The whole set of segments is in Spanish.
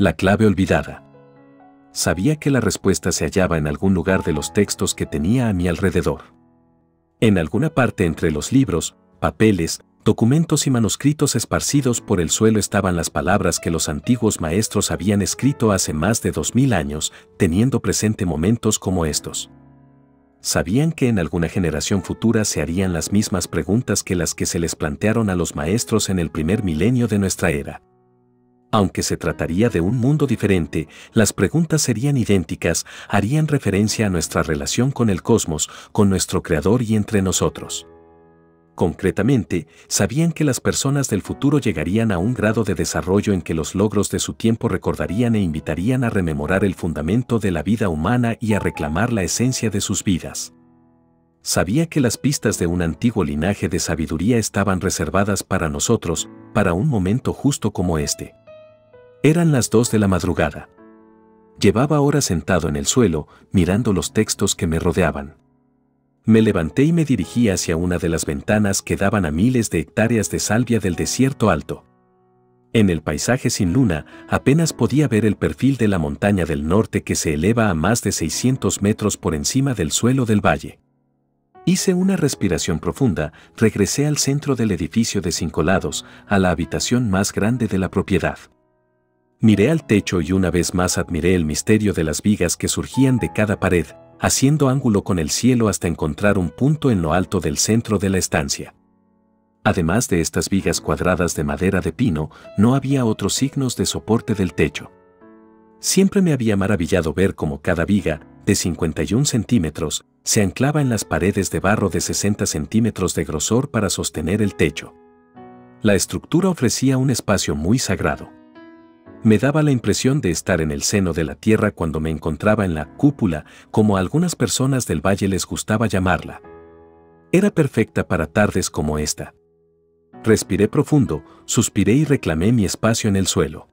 La clave olvidada. Sabía que la respuesta se hallaba en algún lugar de los textos que tenía a mi alrededor. En alguna parte entre los libros, papeles, documentos y manuscritos esparcidos por el suelo estaban las palabras que los antiguos maestros habían escrito hace más de 2000 años, teniendo presente momentos como estos. Sabían que en alguna generación futura se harían las mismas preguntas que las que se les plantearon a los maestros en el primer milenio de nuestra era. Aunque se trataría de un mundo diferente, las preguntas serían idénticas, harían referencia a nuestra relación con el cosmos, con nuestro Creador y entre nosotros. Concretamente, sabían que las personas del futuro llegarían a un grado de desarrollo en que los logros de su tiempo recordarían e invitarían a rememorar el fundamento de la vida humana y a reclamar la esencia de sus vidas. Sabía que las pistas de un antiguo linaje de sabiduría estaban reservadas para nosotros, para un momento justo como este. Eran las 2 de la madrugada. Llevaba horas sentado en el suelo, mirando los textos que me rodeaban. Me levanté y me dirigí hacia una de las ventanas que daban a miles de hectáreas de salvia del desierto alto. En el paisaje sin luna, apenas podía ver el perfil de la montaña del norte que se eleva a más de 600 metros por encima del suelo del valle. Hice una respiración profunda, regresé al centro del edificio de 5 lados, a la habitación más grande de la propiedad. Miré al techo y una vez más admiré el misterio de las vigas que surgían de cada pared, haciendo ángulo con el cielo hasta encontrar un punto en lo alto del centro de la estancia. Además de estas vigas cuadradas de madera de pino, no había otros signos de soporte del techo. Siempre me había maravillado ver cómo cada viga, de 51 centímetros, se anclaba en las paredes de barro de 60 centímetros de grosor para sostener el techo. La estructura ofrecía un espacio muy sagrado. Me daba la impresión de estar en el seno de la tierra cuando me encontraba en la cúpula, como a algunas personas del valle les gustaba llamarla. Era perfecta para tardes como esta. Respiré profundo, suspiré y reclamé mi espacio en el suelo.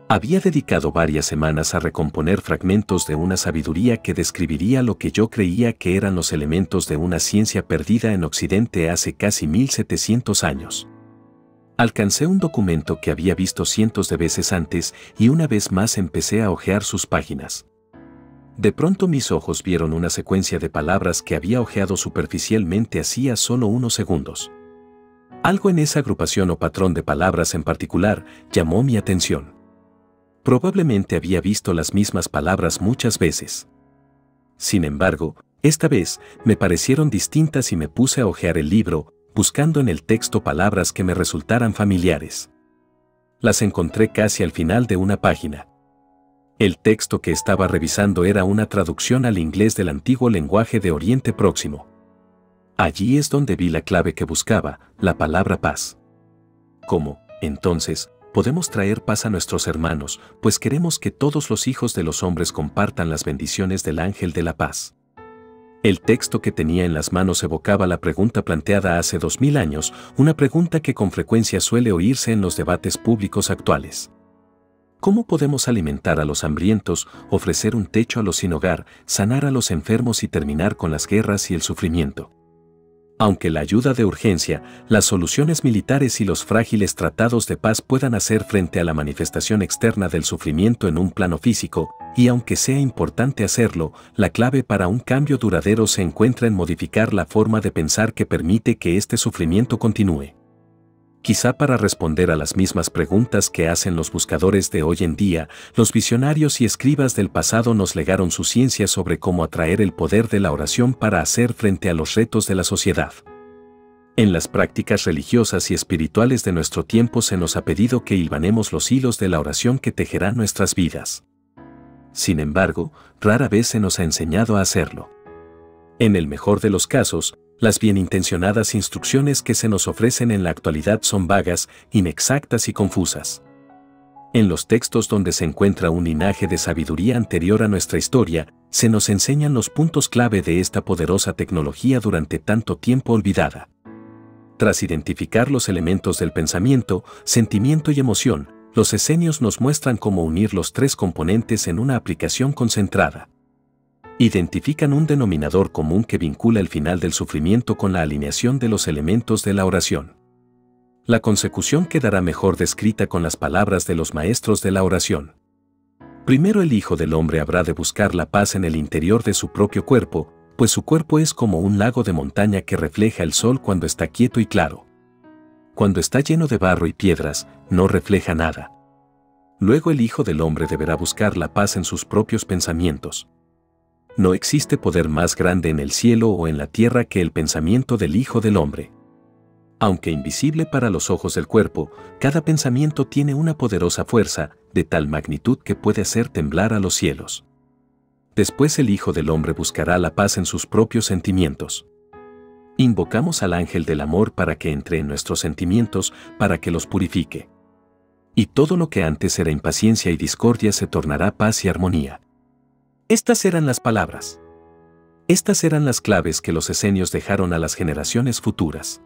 Había dedicado varias semanas a recomponer fragmentos de una sabiduría que describiría lo que yo creía que eran los elementos de una ciencia perdida en Occidente hace casi 1700 años. Alcancé un documento que había visto cientos de veces antes y una vez más empecé a hojear sus páginas. De pronto mis ojos vieron una secuencia de palabras que había hojeado superficialmente hacía solo unos segundos. Algo en esa agrupación o patrón de palabras en particular llamó mi atención. Probablemente había visto las mismas palabras muchas veces. Sin embargo, esta vez me parecieron distintas y me puse a hojear el libro, buscando en el texto palabras que me resultaran familiares. Las encontré casi al final de una página. El texto que estaba revisando era una traducción al inglés del antiguo lenguaje de Oriente Próximo. Allí es donde vi la clave que buscaba, la palabra paz. ¿Cómo, entonces, podemos traer paz a nuestros hermanos, pues queremos que todos los hijos de los hombres compartan las bendiciones del ángel de la paz? El texto que tenía en las manos evocaba la pregunta planteada hace 2000 años, una pregunta que con frecuencia suele oírse en los debates públicos actuales. ¿Cómo podemos alimentar a los hambrientos, ofrecer un techo a los sin hogar, sanar a los enfermos y terminar con las guerras y el sufrimiento? Aunque la ayuda de urgencia, las soluciones militares y los frágiles tratados de paz puedan hacer frente a la manifestación externa del sufrimiento en un plano físico, y aunque sea importante hacerlo, la clave para un cambio duradero se encuentra en modificar la forma de pensar que permite que este sufrimiento continúe. Quizá para responder a las mismas preguntas que hacen los buscadores de hoy en día, los visionarios y escribas del pasado nos legaron su ciencia sobre cómo atraer el poder de la oración para hacer frente a los retos de la sociedad. En las prácticas religiosas y espirituales de nuestro tiempo se nos ha pedido que hilvanemos los hilos de la oración que tejerá nuestras vidas. Sin embargo, rara vez se nos ha enseñado a hacerlo. En el mejor de los casos, las bienintencionadas instrucciones que se nos ofrecen en la actualidad son vagas, inexactas y confusas. En los textos donde se encuentra un linaje de sabiduría anterior a nuestra historia, se nos enseñan los puntos clave de esta poderosa tecnología durante tanto tiempo olvidada. Tras identificar los elementos del pensamiento, sentimiento y emoción, los esenios nos muestran cómo unir los 3 componentes en una aplicación concentrada. Identifican un denominador común que vincula el final del sufrimiento con la alineación de los elementos de la oración. La consecución quedará mejor descrita con las palabras de los maestros de la oración. Primero el Hijo del Hombre habrá de buscar la paz en el interior de su propio cuerpo, pues su cuerpo es como un lago de montaña que refleja el sol cuando está quieto y claro. Cuando está lleno de barro y piedras, no refleja nada. Luego el Hijo del Hombre deberá buscar la paz en sus propios pensamientos. No existe poder más grande en el cielo o en la tierra que el pensamiento del Hijo del Hombre. Aunque invisible para los ojos del cuerpo, cada pensamiento tiene una poderosa fuerza, de tal magnitud que puede hacer temblar a los cielos. Después el Hijo del Hombre buscará la paz en sus propios sentimientos. Invocamos al ángel del amor para que entre en nuestros sentimientos, para que los purifique. Y todo lo que antes era impaciencia y discordia se tornará paz y armonía. Estas eran las palabras. Estas eran las claves que los esenios dejaron a las generaciones futuras.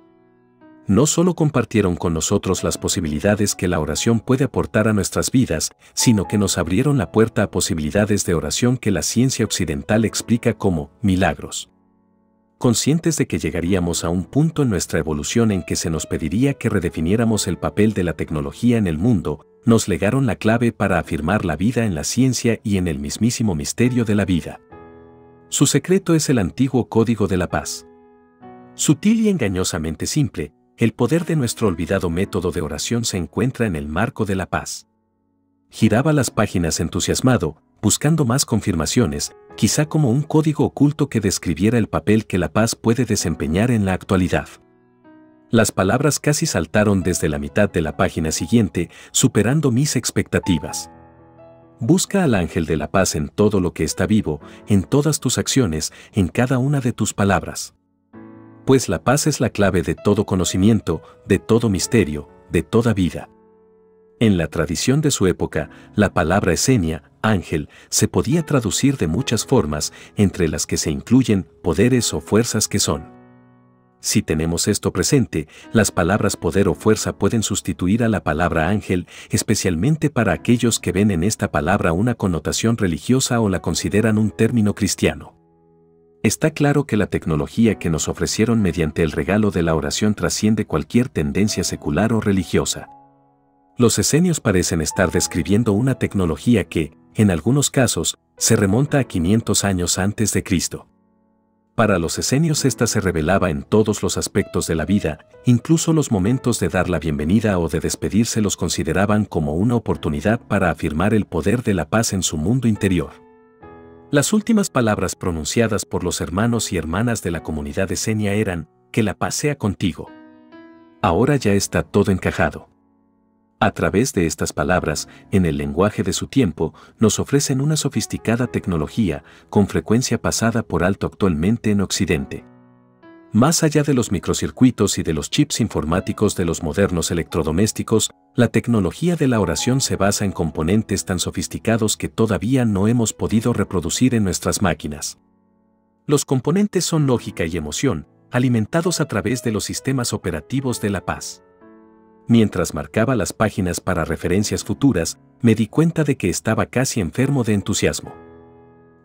No solo compartieron con nosotros las posibilidades que la oración puede aportar a nuestras vidas, sino que nos abrieron la puerta a posibilidades de oración que la ciencia occidental explica como milagros. Conscientes de que llegaríamos a un punto en nuestra evolución en que se nos pediría que redefiniéramos el papel de la tecnología en el mundo, nos legaron la clave para afirmar la vida en la ciencia y en el mismísimo misterio de la vida. Su secreto es el antiguo código de la paz. Sutil y engañosamente simple, el poder de nuestro olvidado método de oración se encuentra en el marco de la paz. Giraba las páginas entusiasmado, buscando más confirmaciones, quizá como un código oculto que describiera el papel que la paz puede desempeñar en la actualidad. Las palabras casi saltaron desde la mitad de la página siguiente, superando mis expectativas. Busca al ángel de la paz en todo lo que está vivo, en todas tus acciones, en cada una de tus palabras. Pues la paz es la clave de todo conocimiento, de todo misterio, de toda vida. En la tradición de su época, la palabra esenia, ángel, se podía traducir de muchas formas, entre las que se incluyen poderes o fuerzas que son. Si tenemos esto presente, las palabras poder o fuerza pueden sustituir a la palabra ángel, especialmente para aquellos que ven en esta palabra una connotación religiosa o la consideran un término cristiano. Está claro que la tecnología que nos ofrecieron mediante el regalo de la oración trasciende cualquier tendencia secular o religiosa. Los esenios parecen estar describiendo una tecnología que, en algunos casos, se remonta a 500 años antes de Cristo. Para los esenios esta se revelaba en todos los aspectos de la vida, incluso los momentos de dar la bienvenida o de despedirse los consideraban como una oportunidad para afirmar el poder de la paz en su mundo interior. Las últimas palabras pronunciadas por los hermanos y hermanas de la comunidad esenia eran, que la paz sea contigo. Ahora ya está todo encajado. A través de estas palabras, en el lenguaje de su tiempo, nos ofrecen una sofisticada tecnología, con frecuencia pasada por alto actualmente en Occidente. Más allá de los microcircuitos y de los chips informáticos de los modernos electrodomésticos, la tecnología de la oración se basa en componentes tan sofisticados que todavía no hemos podido reproducir en nuestras máquinas. Los componentes son lógica y emoción, alimentados a través de los sistemas operativos de la paz. Mientras marcaba las páginas para referencias futuras, me di cuenta de que estaba casi enfermo de entusiasmo.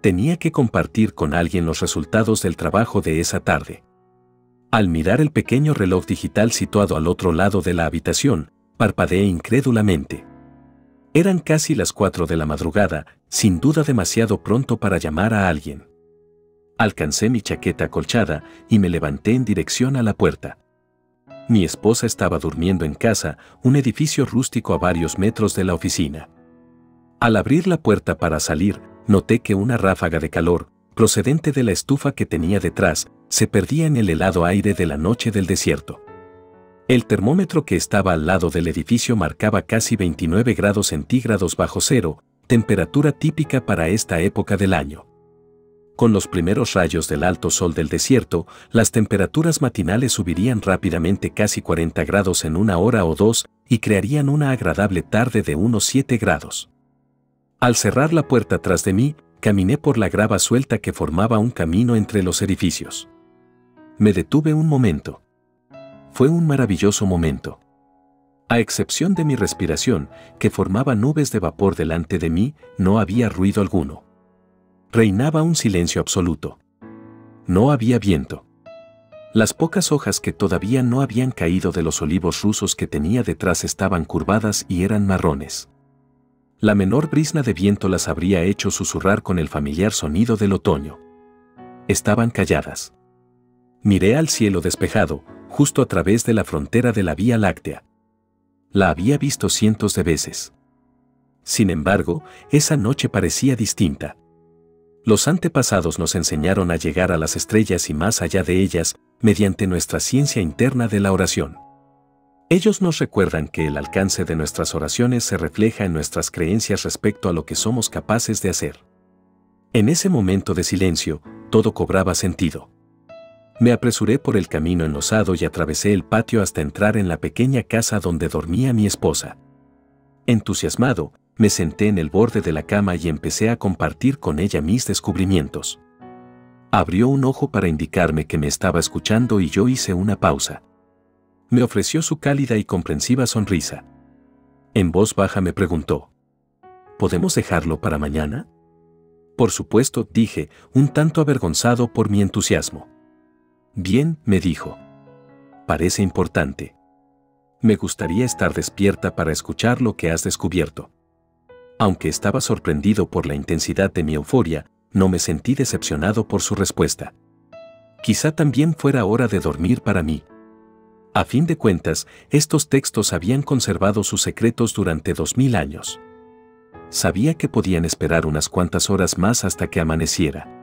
Tenía que compartir con alguien los resultados del trabajo de esa tarde. Al mirar el pequeño reloj digital situado al otro lado de la habitación, parpadeé incrédulamente. Eran casi las 4 de la madrugada, sin duda demasiado pronto para llamar a alguien. Alcancé mi chaqueta acolchada y me levanté en dirección a la puerta. Mi esposa estaba durmiendo en casa, un edificio rústico a varios metros de la oficina. Al abrir la puerta para salir, noté que una ráfaga de calor, procedente de la estufa que tenía detrás, se perdía en el helado aire de la noche del desierto. El termómetro que estaba al lado del edificio marcaba casi 29 grados centígrados bajo cero, temperatura típica para esta época del año. Con los primeros rayos del alto sol del desierto, las temperaturas matinales subirían rápidamente casi 40 grados en una hora o dos y crearían una agradable tarde de unos 7 grados. Al cerrar la puerta tras de mí, caminé por la grava suelta que formaba un camino entre los edificios. Me detuve un momento. Fue un maravilloso momento. A excepción de mi respiración, que formaba nubes de vapor delante de mí, no había ruido alguno. Reinaba un silencio absoluto. No había viento. Las pocas hojas que todavía no habían caído de los olivos rusos que tenía detrás estaban curvadas y eran marrones. La menor brisna de viento las habría hecho susurrar con el familiar sonido del otoño. Estaban calladas. Miré al cielo despejado, justo a través de la frontera de la Vía Láctea. La había visto cientos de veces. Sin embargo, esa noche parecía distinta. Los antepasados nos enseñaron a llegar a las estrellas y más allá de ellas, mediante nuestra ciencia interna de la oración. Ellos nos recuerdan que el alcance de nuestras oraciones se refleja en nuestras creencias respecto a lo que somos capaces de hacer. En ese momento de silencio, todo cobraba sentido. Me apresuré por el camino enlosado y atravesé el patio hasta entrar en la pequeña casa donde dormía mi esposa. Entusiasmado, me senté en el borde de la cama y empecé a compartir con ella mis descubrimientos. Abrió un ojo para indicarme que me estaba escuchando y yo hice una pausa. Me ofreció su cálida y comprensiva sonrisa. En voz baja me preguntó: ¿podemos dejarlo para mañana? Por supuesto, dije, un tanto avergonzado por mi entusiasmo. Bien, me dijo. Parece importante. Me gustaría estar despierta para escuchar lo que has descubierto. Aunque estaba sorprendido por la intensidad de mi euforia, no me sentí decepcionado por su respuesta. Quizá también fuera hora de dormir para mí. A fin de cuentas, estos textos habían conservado sus secretos durante 2000 años. Sabía que podían esperar unas cuantas horas más hasta que amaneciera.